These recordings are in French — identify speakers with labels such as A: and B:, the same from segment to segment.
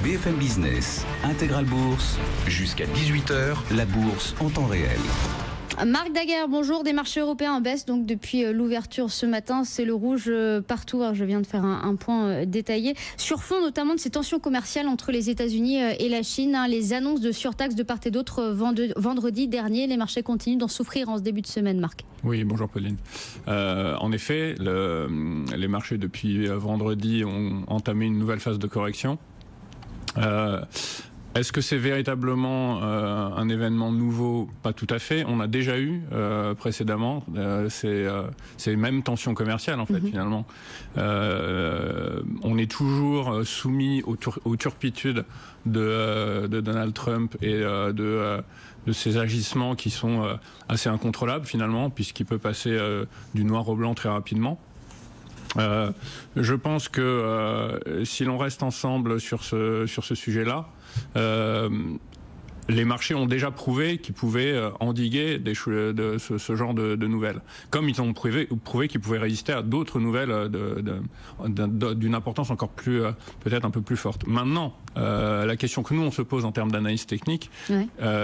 A: BFM Business, Intégral Bourse, jusqu'à 18h, la bourse en temps réel.
B: Marc Daguerre, bonjour. Des marchés européens en baisse donc depuis l'ouverture ce matin, c'est le rouge partout. Alors, je viens de faire un point détaillé sur fond notamment de ces tensions commerciales entre les États-Unis et la Chine. Les annonces de surtaxes de part et d'autre vendredi dernier, les marchés continuent d'en souffrir en ce début de semaine, Marc.
C: Oui, bonjour Pauline. En effet, les marchés depuis vendredi ont entamé une nouvelle phase de correction. Est-ce que c'est véritablement un événement nouveau? Pas tout à fait. On a déjà eu précédemment ces mêmes tensions commerciales en fait finalement. On est toujours soumis aux turpitudes de Donald Trump et de ces agissements qui sont assez incontrôlables finalement, puisqu'il peut passer du noir au blanc très rapidement. Je pense que si l'on reste ensemble sur ce sujet-là, les marchés ont déjà prouvé qu'ils pouvaient endiguer ce genre de nouvelles. Comme ils ont prouvé qu'ils pouvaient résister à d'autres nouvelles d'une importance encore plus, peut-être un peu plus forte. Maintenant, la question que nous on se pose en termes d'analyse technique,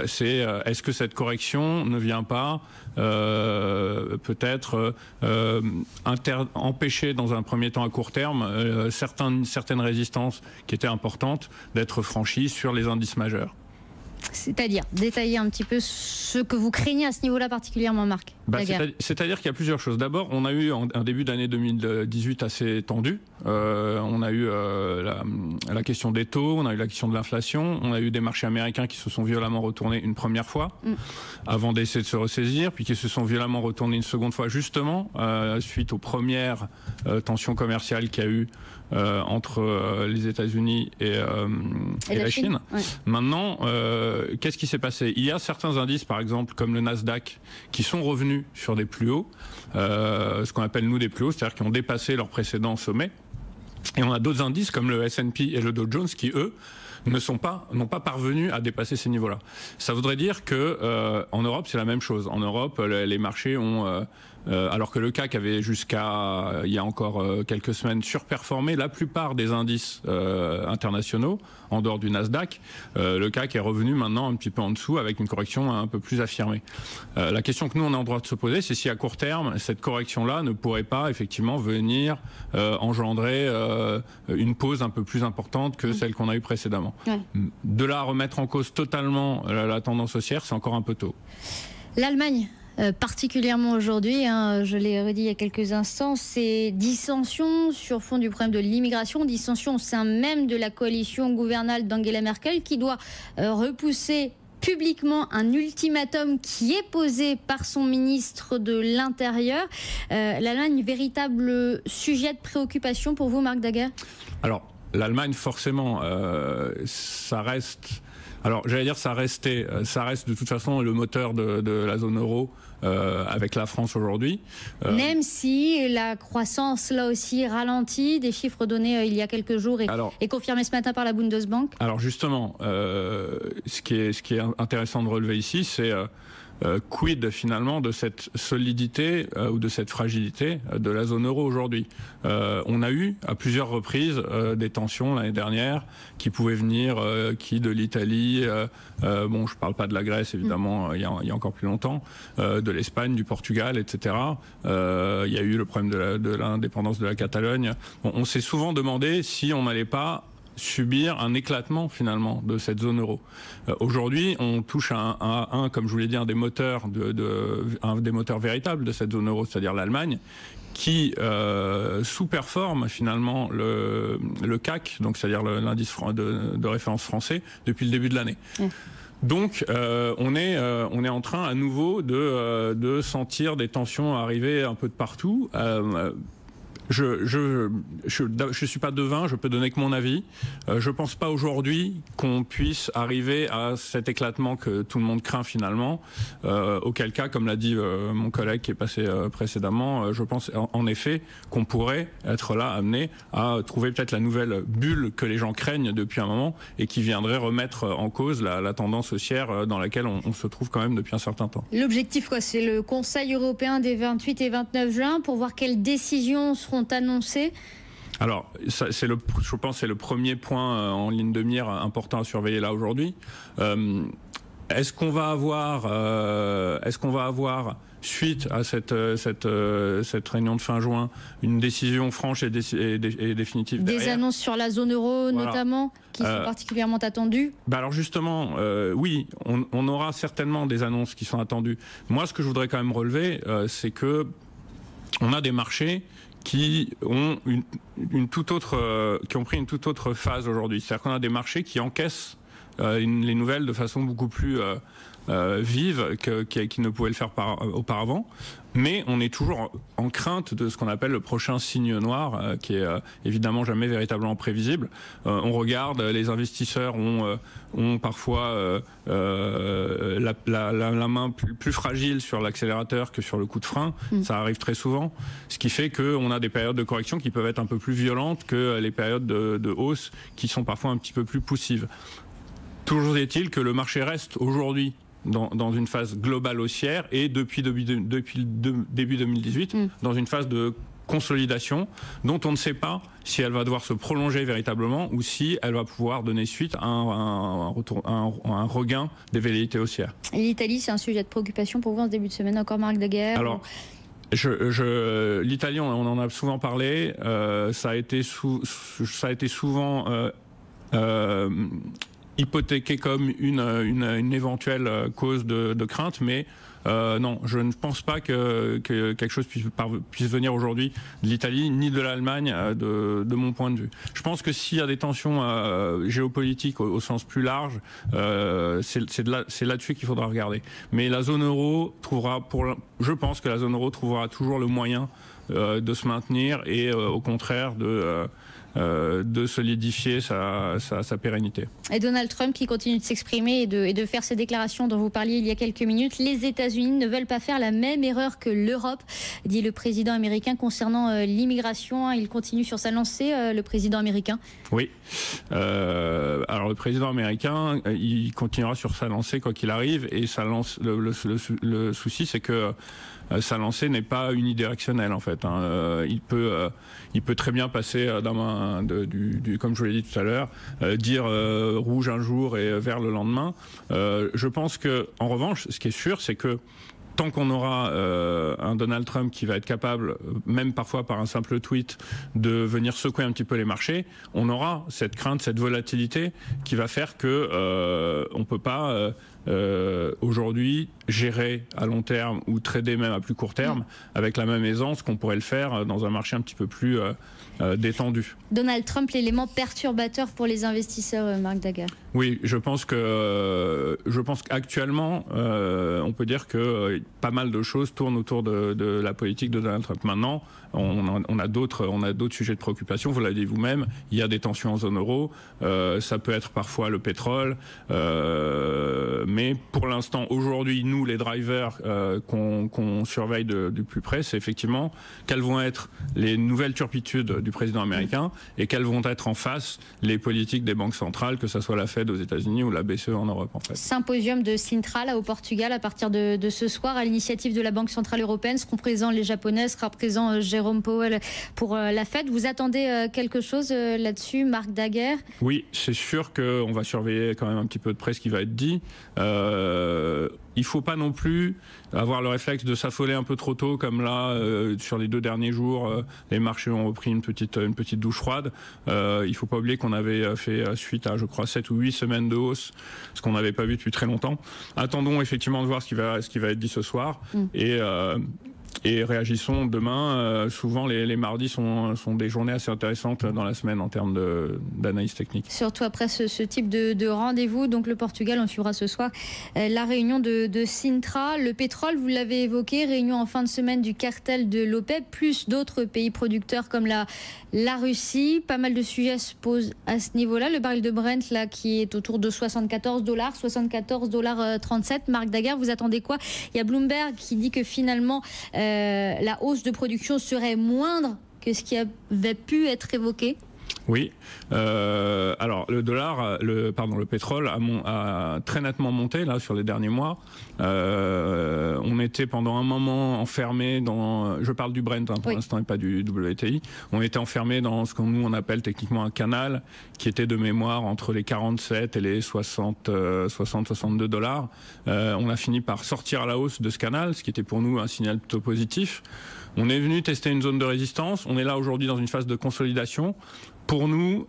C: c'est est-ce que cette correction ne vient pas peut-être empêcher dans un premier temps à court terme certaines résistances qui étaient importantes d'être franchies sur les indices majeurs.
B: C'est-à-dire, détailler un petit peu ce que vous craignez à ce niveau-là particulièrement, Marc.
C: C'est-à-dire qu'il y a plusieurs choses. D'abord, on a eu un début d'année 2018 assez tendu. On a eu la question des taux, on a eu la question de l'inflation, on a eu des marchés américains qui se sont violemment retournés une première fois avant d'essayer de se ressaisir, puis qui se sont violemment retournés une seconde fois, justement, suite aux premières tensions commerciales qu'il y a eu entre les États-Unis et la Chine. Ouais. Maintenant, qu'est-ce qui s'est passé? Il y a certains indices, par exemple, comme le Nasdaq, qui sont revenus sur des plus hauts, ce qu'on appelle nous des plus hauts, c'est-à-dire qui ont dépassé leur précédent sommet. Et on a d'autres indices, comme le S&P et le Dow Jones, qui, eux, n'ont pas parvenu à dépasser ces niveaux-là. Ça voudrait dire que en Europe, c'est la même chose. En Europe, les marchés ont... alors que le CAC avait jusqu'à il y a encore quelques semaines surperformé la plupart des indices internationaux en dehors du Nasdaq, le CAC est revenu maintenant un petit peu en dessous avec une correction un peu plus affirmée. La question que nous on a en droit de se poser, c'est si à court terme cette correction-là ne pourrait pas effectivement venir engendrer une pause un peu plus importante que celle qu'on a eue précédemment. Ouais. De là à remettre en cause totalement la tendance haussière, c'est encore un peu tôt.
B: L'Allemagne particulièrement aujourd'hui, je l'ai redit il y a quelques instants, c'est dissension sur fond du problème de l'immigration, dissension au sein même de la coalition gouvernante d'Angela Merkel qui doit repousser publiquement un ultimatum qui est posé par son ministre de l'Intérieur. L'Allemagne, véritable sujet de préoccupation pour vous, Marc Daguerre? Alors,
C: l'Allemagne, forcément, ça reste... Alors, j'allais dire ça reste de toute façon le moteur de la zone euro avec la France aujourd'hui.
B: Même si la croissance, là aussi, ralentit, des chiffres donnés il y a quelques jours et confirmés ce matin par la Bundesbank.
C: Alors justement, ce qui est intéressant de relever ici, c'est... quid finalement de cette solidité ou de cette fragilité de la zone euro aujourd'hui. On a eu à plusieurs reprises des tensions l'année dernière qui pouvaient venir de l'Italie, bon je parle pas de la Grèce évidemment, il y a encore plus longtemps, de l'Espagne, du Portugal, etc. Il y a eu le problème de l'indépendance de la Catalogne. Bon, on s'est souvent demandé si on n'allait pas subir un éclatement finalement de cette zone euro. Aujourd'hui, on touche à comme je vous l'ai dit, un des moteurs un des moteurs véritables de cette zone euro, c'est-à-dire l'Allemagne, qui sous-performe finalement le CAC, donc c'est-à-dire l'indice de référence français, depuis le début de l'année. Donc, on est en train à nouveau de sentir des tensions arriver un peu de partout. Je suis pas devin, je peux donner que mon avis. Je pense pas aujourd'hui qu'on puisse arriver à cet éclatement que tout le monde craint finalement. Auquel cas, comme l'a dit mon collègue qui est passé précédemment, je pense en effet qu'on pourrait être là amené à trouver peut-être la nouvelle bulle que les gens craignent depuis un moment et qui viendrait remettre en cause la tendance haussière dans laquelle on se trouve quand même depuis un certain temps.
B: L'objectif, c'est le Conseil européen des 28 et 29 juin pour voir quelles décisions seront annoncées
C: Alors, je pense que c'est le premier point en ligne de mire important à surveiller là aujourd'hui. Est-ce qu'on va avoir suite à cette réunion de fin juin, une décision franche et définitive derrière.
B: Des annonces sur la zone euro, voilà, notamment, qui sont particulièrement attendues.
C: Alors justement, oui, on aura certainement des annonces qui sont attendues. Moi, ce que je voudrais quand même relever, c'est que on a des marchés qui ont qui ont pris une toute autre phase aujourd'hui. C'est-à-dire qu'on a des marchés qui encaissent les nouvelles de façon beaucoup plus vive qui ne pouvaient le faire auparavant. Mais on est toujours en crainte de ce qu'on appelle le prochain signe noir, qui est évidemment jamais véritablement prévisible. On regarde, les investisseurs ont parfois la main plus fragile sur l'accélérateur que sur le coup de frein. Ça arrive très souvent. Ce qui fait qu'on a des périodes de correction qui peuvent être un peu plus violentes que les périodes de hausse qui sont parfois un petit peu plus poussives. Toujours est-il que le marché reste aujourd'hui dans une phase globale haussière et depuis le début 2018 dans une phase de consolidation dont on ne sait pas si elle va devoir se prolonger véritablement ou si elle va pouvoir donner suite à un regain des velléités haussières.
B: L'Italie, c'est un sujet de préoccupation pour vous en ce début de semaine encore, Marc Daguerre?
C: Alors, l'Italie, on en a souvent parlé, ça a été souvent hypothéqué comme une éventuelle cause de crainte, mais non, je ne pense pas que quelque chose puisse venir aujourd'hui de l'Italie ni de l'Allemagne de mon point de vue. Je pense que s'il y a des tensions géopolitiques au sens plus large, c'est là-dessus qu'il faudra regarder. Mais la zone euro je pense que la zone euro trouvera toujours le moyen de se maintenir et au contraire de solidifier sa pérennité.
B: Et Donald Trump qui continue de s'exprimer et de faire ces déclarations dont vous parliez il y a quelques minutes. Les États-Unis ne veulent pas faire la même erreur que l'Europe, dit le président américain concernant l'immigration. Il continue sur sa lancée, le président américain.
C: Oui. Alors le président américain, il continuera sur sa lancée quoi qu'il arrive. Et le souci, c'est que sa lancée n'est pas unidirectionnelle en fait. Il peut très bien passer comme je vous l'ai dit tout à l'heure, dire rouge un jour et vert le lendemain. Je pense que, en revanche, ce qui est sûr, c'est que tant qu'on aura un Donald Trump qui va être capable, même parfois par un simple tweet, de venir secouer un petit peu les marchés, on aura cette crainte, cette volatilité qui va faire que on peut pas aujourd'hui gérer à long terme ou trader même à plus court terme avec la même aisance qu'on pourrait le faire dans un marché un petit peu plus détendu.
B: Donald Trump, l'élément perturbateur pour les investisseurs, Marc Daguerre.
C: Oui, je pense qu'actuellement, on peut dire que pas mal de choses tournent autour de la politique de Donald Trump. Maintenant, on a d'autres sujets de préoccupation. Vous l'avez dit vous-même, il y a des tensions en zone euro. Ça peut être parfois le pétrole. Mais pour l'instant, aujourd'hui, nous, les drivers qu'on surveille du plus près, c'est effectivement quelles vont être les nouvelles turpitudes du président américain et quelles vont être en face les politiques des banques centrales, que ce soit la Fed aux États-Unis ou la BCE en Europe. En fait.
B: Symposium de Sintra là, au Portugal à partir de ce soir à l'initiative de la Banque Centrale Européenne. Seront présents les Japonais, sera présent Jérôme Powell pour la Fed. Vous attendez quelque chose là-dessus, Marc Daguerre? Oui,
C: c'est sûr qu'on va surveiller quand même un petit peu de près ce qui va être dit. Il ne faut pas non plus avoir le réflexe de s'affoler un peu trop tôt, comme là, sur les 2 derniers jours, les marchés ont repris une petite douche froide. Il ne faut pas oublier qu'on avait fait suite à, je crois, 7 ou 8 semaines de hausse, ce qu'on n'avait pas vu depuis très longtemps. Attendons effectivement de voir ce qui va être dit ce soir. Et réagissons demain. Souvent, les mardis sont des journées assez intéressantes dans la semaine en termes d'analyse technique.
B: Surtout après ce type de rendez-vous. Donc le Portugal, on suivra ce soir la réunion de Sintra. Le pétrole, vous l'avez évoqué, réunion en fin de semaine du cartel de l'OPEP, plus d'autres pays producteurs comme la Russie. Pas mal de sujets se posent à ce niveau-là. Le baril de Brent, là, qui est autour de $74, $74,37. Marc Daguerre, vous attendez quoi? Il y a Bloomberg qui dit que finalement la hausse de production serait moindre que ce qui avait pu être évoqué.
C: Oui. Alors le dollar, le pétrole a très nettement monté là sur les derniers mois. On était pendant un moment enfermé dans, je parle du Brent pour l'instant et pas du WTI. On était enfermé dans ce qu'on on appelle techniquement un canal, qui était de mémoire entre les 47 et les 60-62 dollars. On a fini par sortir à la hausse de ce canal, ce qui était pour nous un signal plutôt positif. On est venu tester une zone de résistance. On est là aujourd'hui dans une phase de consolidation. Pour nous,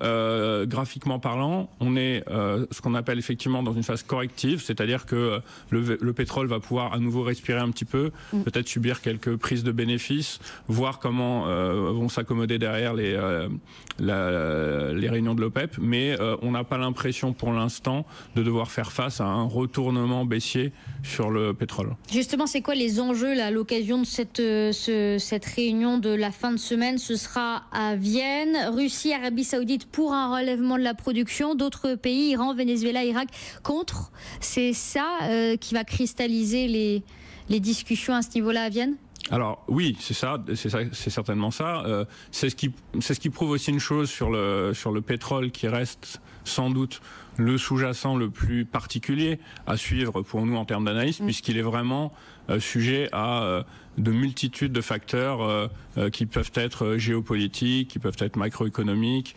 C: graphiquement parlant, on est ce qu'on appelle effectivement dans une phase corrective, c'est-à-dire que le pétrole va pouvoir à nouveau respirer un petit peu, peut-être subir quelques prises de bénéfices, voir comment vont s'accommoder derrière les réunions de l'OPEP, mais on n'a pas l'impression pour l'instant de devoir faire face à un retournement baissier sur le pétrole.
B: Justement, c'est quoi les enjeux là, à l'occasion de cette réunion de la fin de semaine? Ce sera à Vienne, Russie, Arabie Saoudite pour un relèvement de la production, d'autres pays, Iran, Venezuela, Irak contre. C'est ça qui va cristalliser les discussions à ce niveau-là à Vienne?
C: Alors oui, c'est certainement ça. C'est ce qui prouve aussi une chose sur le pétrole, qui reste sans doute le sous-jacent le plus particulier à suivre pour nous en termes d'analyse, puisqu'il est vraiment sujet à de multitudes de facteurs qui peuvent être géopolitiques, qui peuvent être macroéconomiques,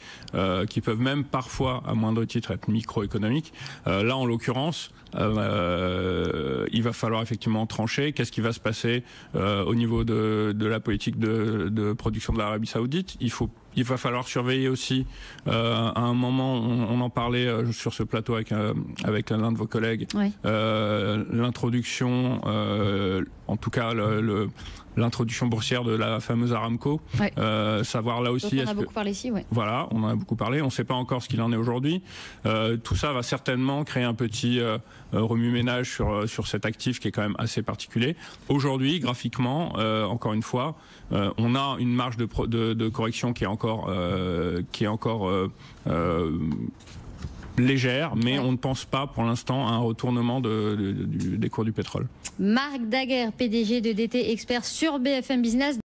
C: qui peuvent même parfois, à moindre titre, être microéconomiques. Là, en l'occurrence, il va falloir effectivement trancher. Qu'est-ce qui va se passer au niveau de la politique de production de l'Arabie Saoudite? Il va falloir surveiller aussi, à un moment, on en parlait sur ce plateau avec l'un de vos collègues, l'introduction, en tout cas l'introduction boursière de la fameuse Aramco. Savoir là aussi...
B: Donc on a beaucoup parlé ici,
C: Voilà, on en a beaucoup parlé. On ne sait pas encore ce qu'il en est aujourd'hui. Tout ça va certainement créer un petit remue-ménage sur cet actif qui est quand même assez particulier. Aujourd'hui, graphiquement, encore une fois, on a une marge de correction qui est encore légère, mais on ne pense pas pour l'instant à un retournement des cours du pétrole.
B: Marc Daguerre, PDG de DT Expert sur BFM Business.